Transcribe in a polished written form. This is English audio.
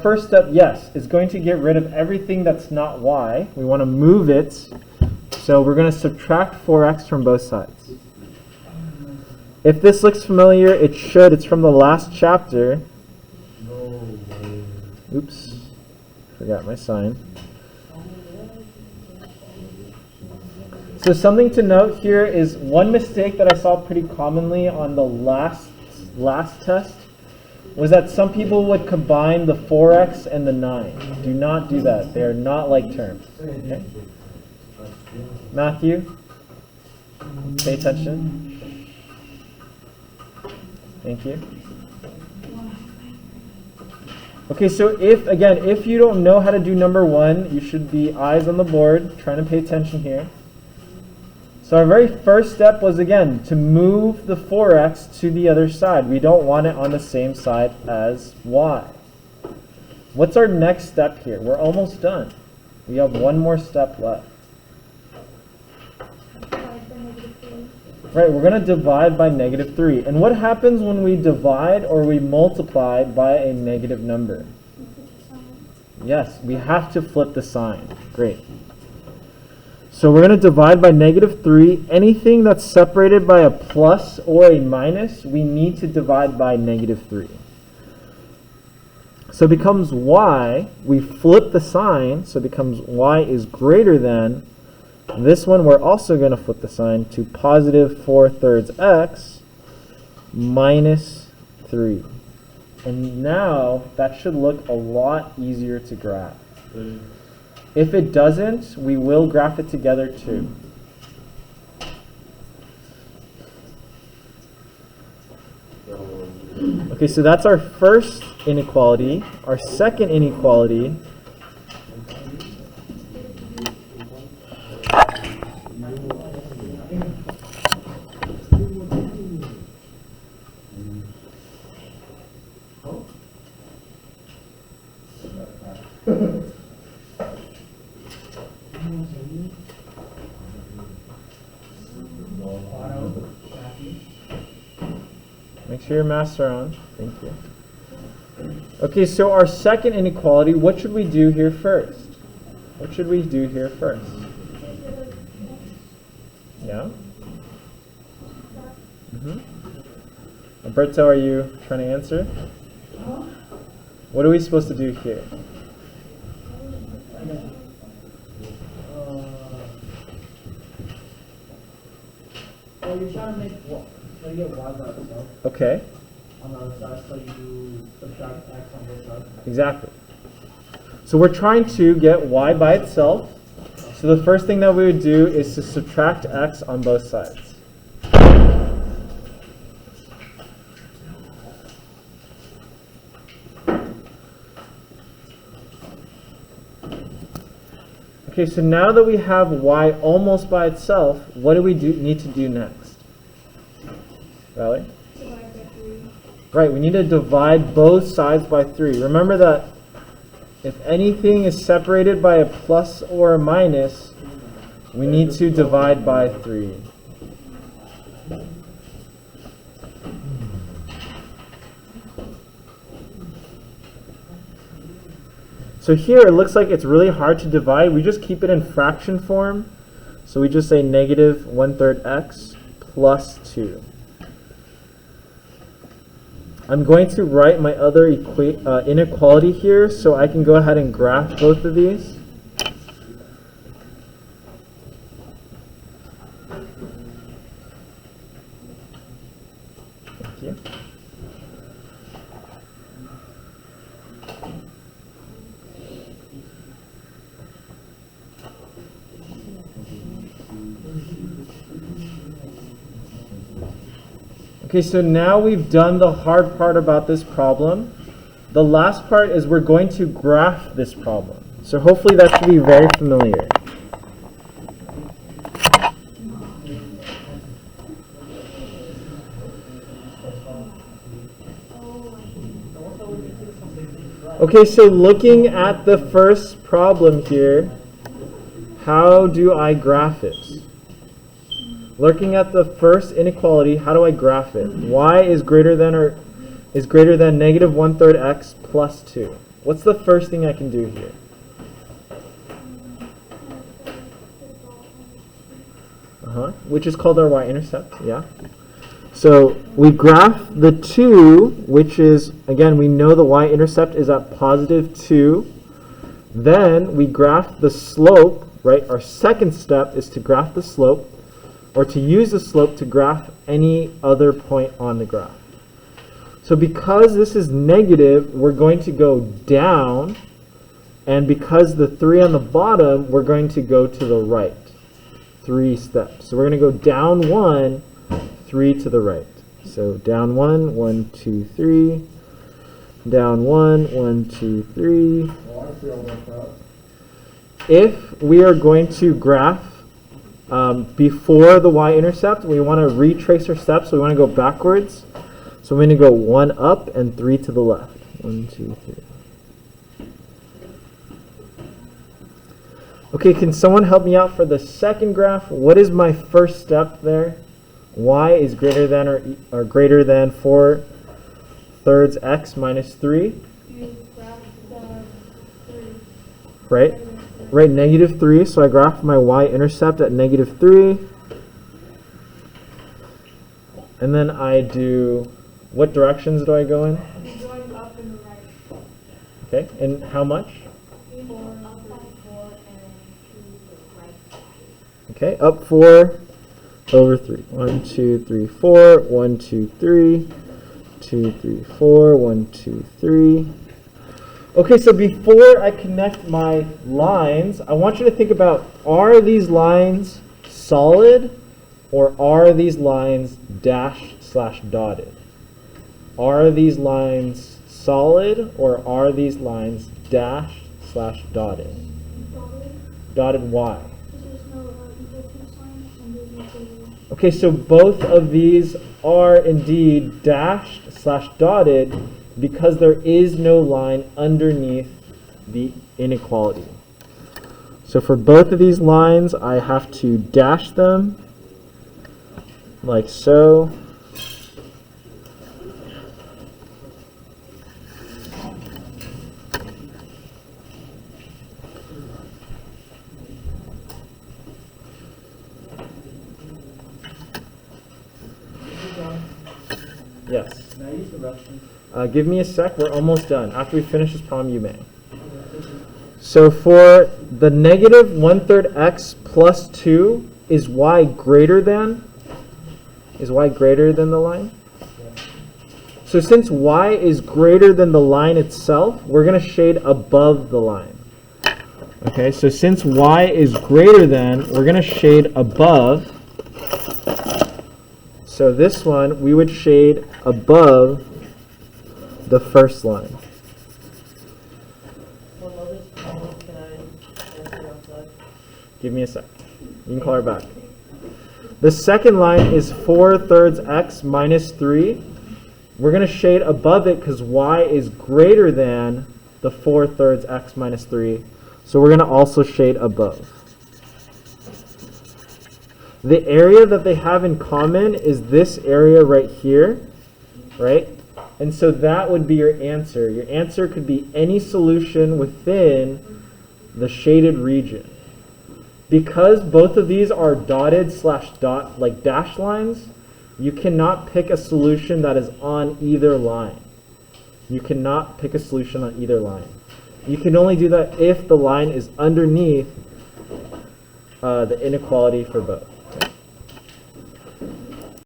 First step, yes, is going to get rid of everything that's not y. We want to move it, so we're going to subtract 4x from both sides. If this looks familiar, it should. It's from the last chapter. Oops, forgot my sign. So something to note here is one mistake that I saw pretty commonly on the last test was that some people would combine the 4x and the 9. Do not do that. They are not like terms. Okay? Matthew, pay attention. Thank you. Okay, so if you don't know how to do number 1, you should be eyes on the board, trying to pay attention here. So our very first step was, again, to move the 4x to the other side. We don't want it on the same side as y. What's our next step here? We're almost done. We have one more step left. Right, we're going to divide by -3. And what happens when we divide or we multiply by a negative number? Yes, we have to flip the sign. Great. So we're going to divide by -3. Anything that's separated by a plus or a minus, we need to divide by -3. So it becomes y. We flip the sign, so it becomes y is greater than. This one we're also going to flip the sign to positive 4/3 x minus 3. And now that should look a lot easier to graph. If it doesn't, we will graph it together too. Okay, so that's our first inequality. Our second inequality make sure your masks are on. Thank you. Okay, so our second inequality, what should we do here first? What should we do here first? Yeah? Alberto, are you trying to answer? What are we supposed to do here? Well, you're trying to make what? So you get y by itself. Okay. On the other side, so you subtract x on both sides. Exactly. So we're trying to get y by itself. So the first thing that we would do is to subtract x on both sides. Okay, so now that we have y almost by itself, what do we need to do next? Valerie? Divide by 3. Right, we need to divide both sides by 3. Remember that if anything is separated by a plus or a minus, we need to divide by 3. So here it looks like it's really hard to divide. We just keep it in fraction form. So we just say negative 1/3 x plus 2. I'm going to write my other inequality here so I can go ahead and graph both of these. Thank you. Okay, so now we've done the hard part about this problem. The last part is we're going to graph this problem. So hopefully that should be very familiar. Okay, so looking at the first problem here, how do I graph it? Looking at the first inequality, how do I graph it? Y is greater than negative 1/3 x plus 2. What's the first thing I can do here? Which is called our y-intercept, yeah? So we graph the 2, which is, again, we know the y-intercept is at positive 2. Then we graph the slope, right? Our second step is to graph the slope, or to use the slope to graph any other point on the graph. So because this is negative, we're going to go down, and because the 3 on the bottom, we're going to go to the right. 3 steps. So we're going to go down 1, 3 to the right. So down 1, 1, 2, 3. Down 1, 1, 2, 3. If we are going to graph before the y-intercept, we want to retrace our steps, so we want to go backwards. So we're going to go 1 up and 3 to the left. 1, 2, 3. Okay, can someone help me out for the second graph? What is my first step there? Y is greater than or greater than 4/3 x minus 3. You graph the 3. Right? Right, negative 3. So I graph my y-intercept at negative 3. And then I do, what directions do I go in? You're going up and right. Okay, and how much? 4 up by 4 and 2 to the right. Okay, up 4 over 3. 1, 2, 3, 4. 1, 2, 3. 2, 3, 4. 1, 2, 3. Okay, so before I connect my lines, I want you to think about, are these lines solid or are these lines dashed/dotted? Are these lines solid or are these lines dashed/dotted? Dotted why? Okay, so both of these are indeed dashed/dotted because there is no line underneath the inequality. So for both of these lines, I have to dash them like so. Yes. Can I use the restroom? Give me a sec. We're almost done. After we finish this problem, you may. So for the negative 1/3 x plus 2, is y greater than? Is y greater than the line? So since y is greater than the line itself, we're going to shade above the line. Okay, so since y is greater than, we're going to shade above. So this one, we would shade above the first line. Give me a sec. You can call her back. The second line is 4/3 x minus 3. We're going to shade above it because y is greater than the 4/3 x minus 3. So we're going to also shade above. The area that they have in common is this area right here, right? And so that would be your answer. Your answer could be any solution within the shaded region. Because both of these are dotted/dot, like dash lines, you cannot pick a solution that is on either line. You cannot pick a solution on either line. You can only do that if the line is underneath the inequality for both.